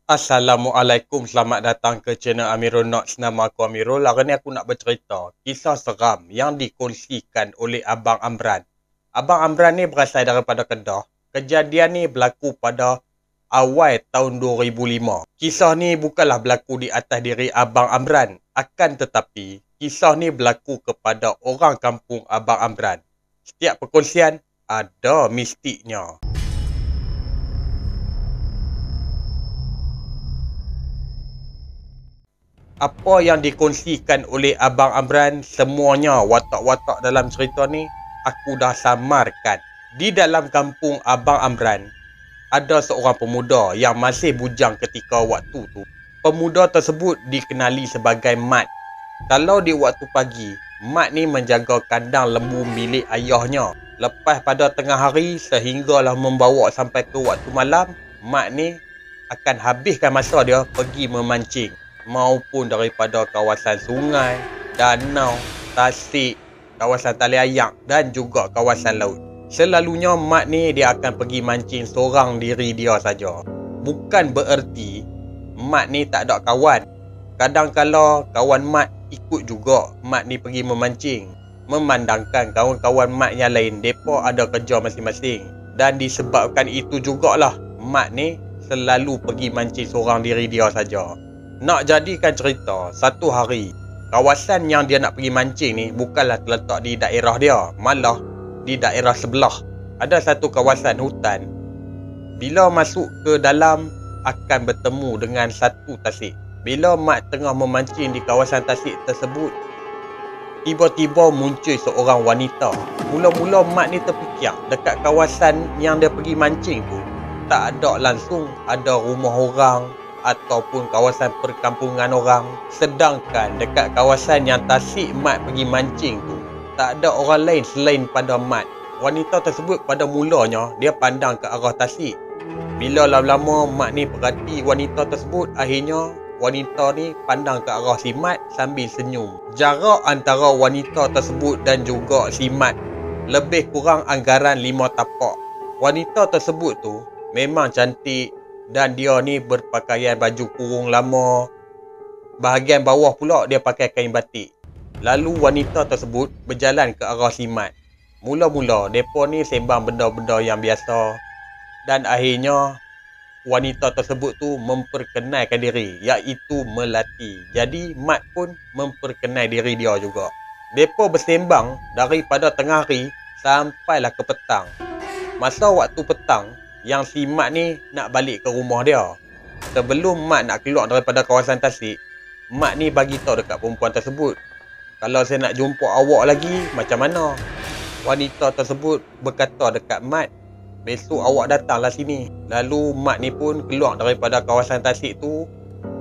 Assalamualaikum, selamat datang ke channel Amirul Notes. Nama aku Amirul. Hari ni aku nak bercerita kisah seram yang dikongsikan oleh Abang Amran. Abang Amran ni berasal daripada Kedah. Kejadian ni berlaku pada awal tahun 2005. Kisah ni bukanlah berlaku di atas diri Abang Amran. Akan tetapi, kisah ni berlaku kepada orang kampung Abang Amran. Setiap perkongsian ada mistiknya. Apa yang dikongsikan oleh Abang Amran, semuanya watak-watak dalam cerita ni aku dah samarkan. Di dalam kampung Abang Amran, ada seorang pemuda yang masih bujang ketika waktu tu. Pemuda tersebut dikenali sebagai Mat. Kalau di waktu pagi, Mat ni menjaga kandang lembu milik ayahnya. Lepas pada tengah hari sehinggalah membawa sampai ke waktu malam, Mat ni akan habiskan masa dia pergi memancing. Maupun daripada kawasan sungai, danau, tasik, kawasan tali ayak dan juga kawasan laut. Selalunya Mat ni dia akan pergi mancing seorang diri dia saja. Bukan bererti Mat ni tak ada kawan. Kadang-kala kawan Mat ikut juga Mat ni pergi memancing. Memandangkan kawan-kawan Mat yang lain mereka ada kerja masing-masing. Dan disebabkan itu jugalah Mat ni selalu pergi mancing seorang diri dia saja. Nak jadikan cerita, satu hari kawasan yang dia nak pergi mancing ni bukanlah terletak di daerah dia, malah di daerah sebelah. Ada satu kawasan hutan. Bila masuk ke dalam akan bertemu dengan satu tasik. Bila Mat tengah memancing di kawasan tasik tersebut, tiba-tiba muncul seorang wanita. Mula-mula Mat ni terfikir dekat kawasan yang dia pergi mancing tu tak ada langsung ada rumah orang ataupun kawasan perkampungan orang. Sedangkan dekat kawasan yang tasik Mat pergi mancing tu tak ada orang lain selain pada Mat. Wanita tersebut pada mulanya dia pandang ke arah tasik. Bila lama-lama Mat ni perhati wanita tersebut, akhirnya wanita ni pandang ke arah si Mat sambil senyum. Jarak antara wanita tersebut dan juga si Mat lebih kurang anggaran 5 tapak. Wanita tersebut tu memang cantik dan dia ni berpakaian baju kurung lama. Bahagian bawah pula dia pakai kain batik. Lalu wanita tersebut berjalan ke arah si Mat. Mula-mula mereka ni sembang benda-benda yang biasa. Dan akhirnya wanita tersebut tu memperkenalkan diri, iaitu Melati. Jadi Mat pun memperkenal diri dia juga. Mereka bersembang daripada tengah hari sampailah ke petang. Masa waktu petang yang si Mat ni nak balik ke rumah dia. Sebelum Mat nak keluar daripada kawasan tasik, Mat ni bagi tahu dekat perempuan tersebut, kalau saya nak jumpa awak lagi, macam mana? Wanita tersebut berkata dekat Mat, besok awak datanglah sini. Lalu Mat ni pun keluar daripada kawasan tasik tu,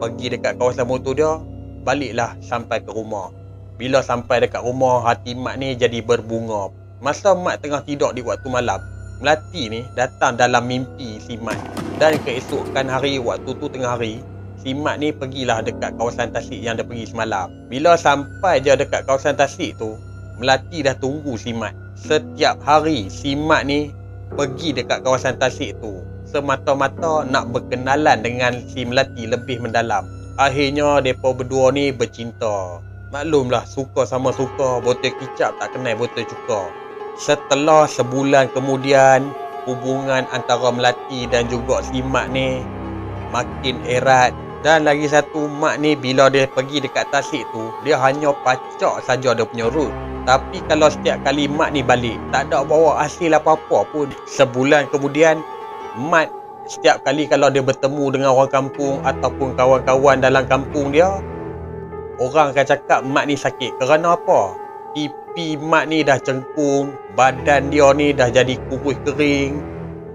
pergi dekat kawasan motor dia, baliklah sampai ke rumah. Bila sampai dekat rumah, hati Mat ni jadi berbunga. Masa Mat tengah tidur di waktu malam, Melati ni datang dalam mimpi si Mat. Dan keesokan hari, waktu tu tengah hari, si Mat ni pergilah dekat kawasan tasik yang dia pergi semalam. Bila sampai je dekat kawasan tasik tu, Melati dah tunggu si Mat. Setiap hari si Mat ni pergi dekat kawasan tasik tu semata-mata nak berkenalan dengan si Melati lebih mendalam. Akhirnya mereka berdua ni bercinta. Maklumlah, suka sama suka, botol kicap tak kenal botol cuka. Setelah sebulan kemudian, hubungan antara Melati dan juga si Mat ni makin erat. Dan lagi satu, Mat ni bila dia pergi dekat tasik tu, dia hanya pacak saja dia punya route. Tapi kalau setiap kali Mat ni balik, tak ada bawa hasil apa-apa pun. Sebulan kemudian, Mat setiap kali kalau dia bertemu dengan orang kampung ataupun kawan-kawan dalam kampung dia, orang akan cakap Mat ni sakit. Kerana apa? Pipi Mat ni dah cengkung, badan dia ni dah jadi kurus kering,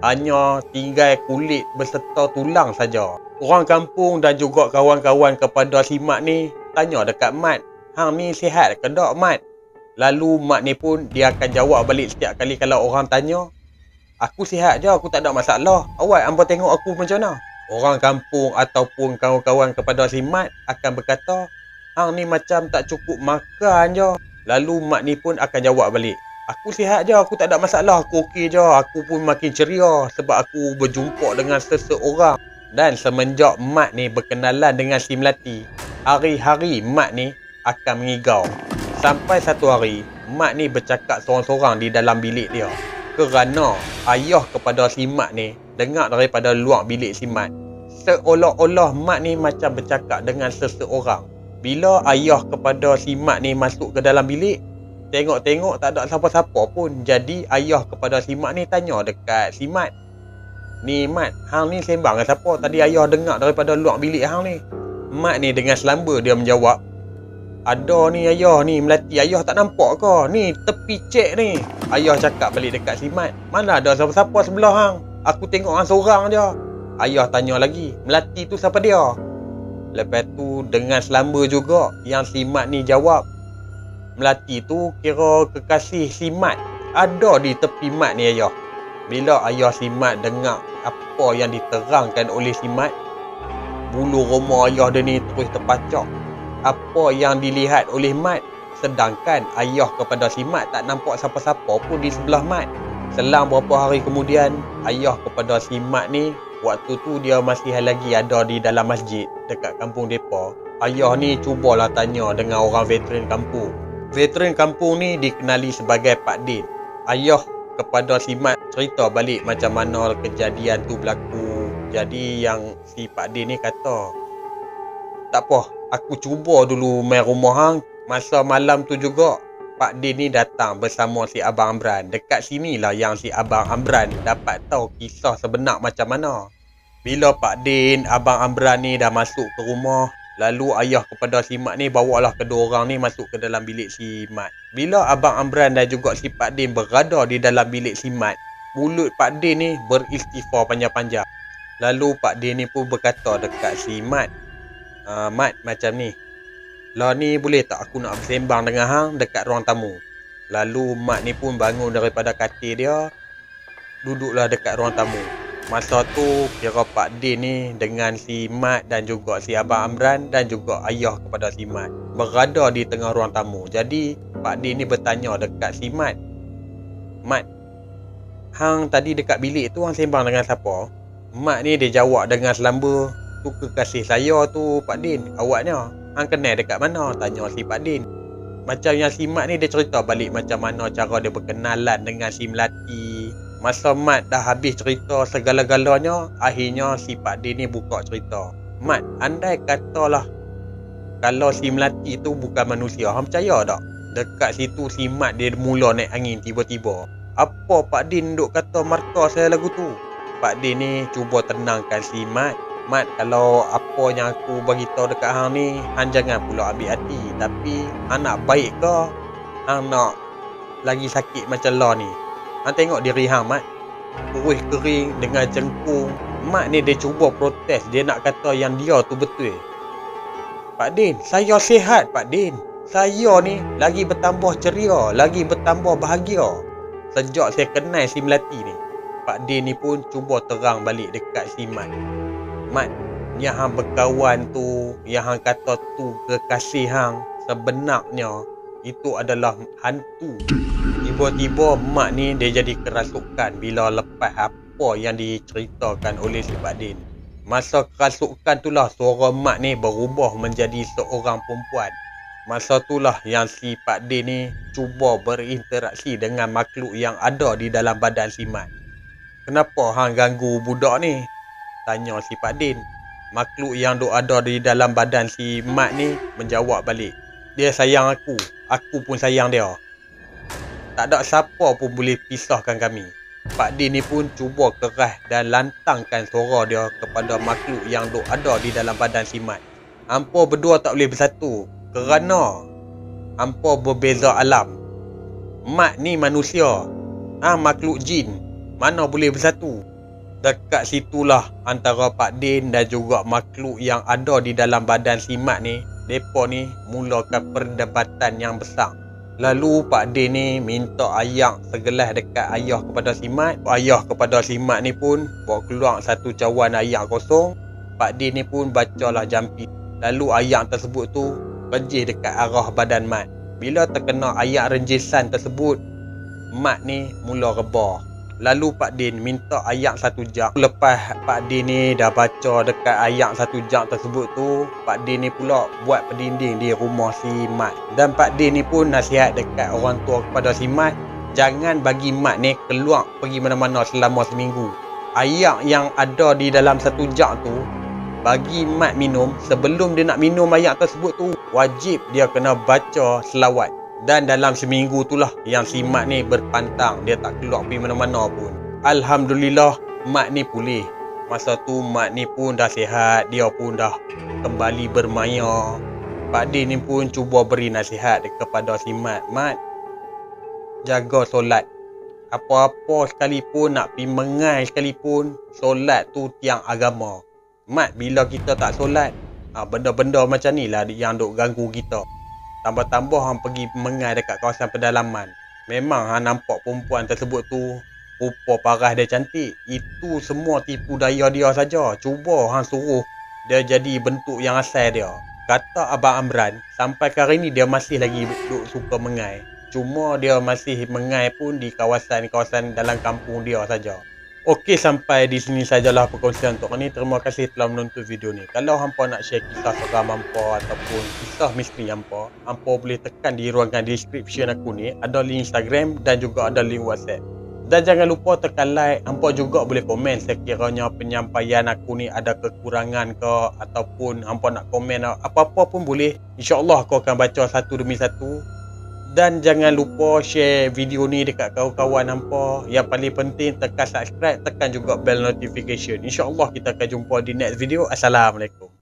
hanya tinggal kulit beserta tulang saja. Orang kampung dan juga kawan-kawan kepada si Mat ni tanya dekat Mat, hang ni sihat ke tak Mat? Lalu Mat ni pun dia akan jawab balik setiap kali kalau orang tanya, aku sihat je, aku tak ada masalah. Awak hampa tengok aku macam mana? Orang kampung ataupun kawan-kawan kepada si Mat akan berkata, hang ni macam tak cukup makan je. Lalu Mat ni pun akan jawab balik, aku sihat je, aku tak ada masalah, aku okey je, aku pun makin ceria sebab aku berjumpa dengan seseorang Dan semenjak Mat ni berkenalan dengan si Melati, hari-hari Mat ni akan mengigau. Sampai satu hari, Mat ni bercakap seorang-seorang di dalam bilik dia. Kerana ayah kepada si Mat ni dengar daripada luar bilik si Mat. Seolah-olah Mat ni macam bercakap dengan seseorang. Bila ayah kepada si Mat ni masuk ke dalam bilik, tengok-tengok tak ada siapa-siapa pun. Jadi ayah kepada si Mat ni tanya dekat si Mat, "Ni Mat, hang ni sembang dengan siapa? Tadi ayah dengar daripada luar bilik hang ni." Mat ni dengan selamba dia menjawab, "Ada ni ayah ni, Melati ayah tak nampak ke? Ni tepi cek ni." Ayah cakap balik dekat si Mat, "Mana ada siapa-siapa sebelah hang? Aku tengok hang seorang je." Ayah tanya lagi, "Melati tu siapa dia?" Lepas tu dengan selamba juga yang si Mat ni jawab, "Melati tu kira kekasih si Mat. Ada di tepi Mat ni ayah." Bila ayah si Mat dengar apa yang diterangkan oleh si Mat, bulu roma ayah dia ni terus terpacak. Apa yang dilihat oleh Mat, sedangkan ayah kepada si Mat tak nampak siapa-siapa pun di sebelah Mat. Selang beberapa hari kemudian, ayah kepada si Mat ni, waktu tu dia masih lagi ada di dalam masjid dekat kampung depa. Ayah ni cubalah tanya dengan orang veteran kampung. Veteran kampung ni dikenali sebagai Pak Din. Ayah kepada si Mat cerita balik macam mana kejadian tu berlaku. Jadi yang si Pak Din ni kata, "Tak apa, aku cuba dulu main rumah hang." Masa malam tu juga Pak Din ni datang bersama si Abang Amran. Dekat sinilah yang si Abang Amran dapat tahu kisah sebenar macam mana. Bila Pak Din, Abang Amran ni dah masuk ke rumah, lalu ayah kepada si Mat ni bawalah kedua orang ni masuk ke dalam bilik si Mat. Bila Abang Amran dan juga si Pak Din berada di dalam bilik si Mat, mulut Pak Din ni beristighfar panjang-panjang. Lalu Pak Din ni pun berkata dekat si Mat, "Mat, macam ni. Lah ni boleh tak aku nak bersembang dengan hang dekat ruang tamu?" Lalu Mat ni pun bangun daripada katil dia, duduklah dekat ruang tamu. Masa tu kira Pak Din ni dengan si Mat dan juga si Abang Amran dan juga ayah kepada si Mat berada di tengah ruang tamu. Jadi Pak Din ni bertanya dekat si Mat, "Mat, hang tadi dekat bilik tu hang sembang dengan siapa?" Mat ni dia jawab dengan selamba, "Tu kekasih saya tu Pak Din, awaknya. Hang kenal dekat mana?" tanya si Pak Din. Macam yang si Mat ni dia cerita balik macam mana cara dia berkenalan dengan si Melati. Masa Mat dah habis cerita segala-galanya, akhirnya si Pak Din ni buka cerita. "Mat, andai katalah kalau si Melati tu bukan manusia, hang percaya tak?" Dekat situ si Mat dia mula naik angin tiba-tiba. "Apa Pak Din duk kata marka saya lagu tu?" Pak Din ni cuba tenangkan si Mat. "Mat, kalau apa yang aku beritahu dekat hang ni, hang jangan pula ambil hati. Tapi hang nak baik ke? Hang nak lagi sakit macam lah ni? Hang tengok diri hang, Mat. Kurus kering dengan cengkung." Mat ni dia cuba protes. Dia nak kata yang dia tu betul. "Pak Din, saya sihat Pak Din. Saya ni lagi bertambah ceria, lagi bertambah bahagia sejak saya kenal si Melati ni." Pak Din ni pun cuba terang balik dekat si Mat. "Mat, yang hang berkawan tu, yang hang kata tu kekasih hang, sebenarnya itu adalah hantu." Tiba-tiba Mat ni dia jadi kerasukan bila lepas apa yang diceritakan oleh si Pak Din. Masa kerasukan itulah suara Mat ni berubah menjadi seorang perempuan. Masa itulah yang si Pak Din ni cuba berinteraksi dengan makhluk yang ada di dalam badan si Mat. "Kenapa hang ganggu budak ni?" tanya si Pak Din. Makhluk yang ada di dalam badan si Mat ni menjawab balik, "Dia sayang aku pun sayang dia. Tak ada siapa pun boleh pisahkan kami." Pak Din ni pun cuba keras dan lantangkan suara dia kepada makhluk yang ada di dalam badan si Mat. "Hampa berdua tak boleh bersatu kerana hampa berbeza alam. Mat ni manusia, makhluk jin. Mana boleh bersatu?" Dekat situlah antara Pak Din dan juga makhluk yang ada di dalam badan si Mat ni, mereka ni mulakan perdebatan yang besar. Lalu Pak Din ni minta ayak segelas dekat ayah kepada si Mat. Ayah kepada si Mat ni pun bawa keluar satu cawan ayak kosong. Pak Din ni pun bacalah jampi. Lalu ayak tersebut tu renjis dekat arah badan Mat. Bila terkena ayak renjisan tersebut, Mat ni mula rebah. Lalu Pak Din minta ayat 1 jam. Lepas Pak Din ni dah baca dekat ayat 1 jam tersebut tu, Pak Din ni pula buat pendinding di rumah si Mat. Dan Pak Din ni pun nasihat dekat orang tua kepada si Mat, jangan bagi Mat ni keluar pergi mana-mana selama seminggu. Ayat yang ada di dalam 1 jam tu, bagi Mat minum, sebelum dia nak minum ayat tersebut tu, wajib dia kena baca selawat. Dan dalam seminggu tu lah yang si Mat ni berpantang, dia tak keluar pergi mana-mana pun. Alhamdulillah, Mat ni pulih. Masa tu Mat ni pun dah sihat, dia pun dah kembali bermaya. Pak Din ni pun cuba beri nasihat kepada si Mat. Mat, jaga solat. Apa-apa sekalipun, nak pergi mengai sekalipun, solat tu tiang agama. Mat, bila kita tak solat, benda-benda macam ni lah yang duk ganggu kita. Tambah-tambah hang pergi mengai dekat kawasan pedalaman. Memang hang nampak perempuan tersebut tu rupa paras dia cantik. Itu semua tipu daya dia saja. Cuba hang suruh dia jadi bentuk yang asal dia. Kata Abang Amran, sampai hari ni dia masih lagi duk suka mengai. Cuma dia masih mengai pun di kawasan-kawasan dalam kampung dia saja. Okey, sampai di sini sajalah perkongsian untuk ni. Terima kasih telah menonton video ni. Kalau hampa nak share kisah seram hampa ataupun kisah misteri hampa boleh tekan di ruangan description aku ni. Ada link Instagram dan juga ada link WhatsApp. Dan jangan lupa tekan like. Hampa juga boleh komen sekiranya penyampaian aku ni ada kekurangan ke, ataupun hampa nak komen apa-apa pun boleh. InsyaAllah aku akan baca satu demi satu. Dan jangan lupa share video ni dekat kawan-kawan hampa. Yang paling penting, tekan subscribe, tekan juga bell notification. InsyaAllah kita akan jumpa di next video. Assalamualaikum.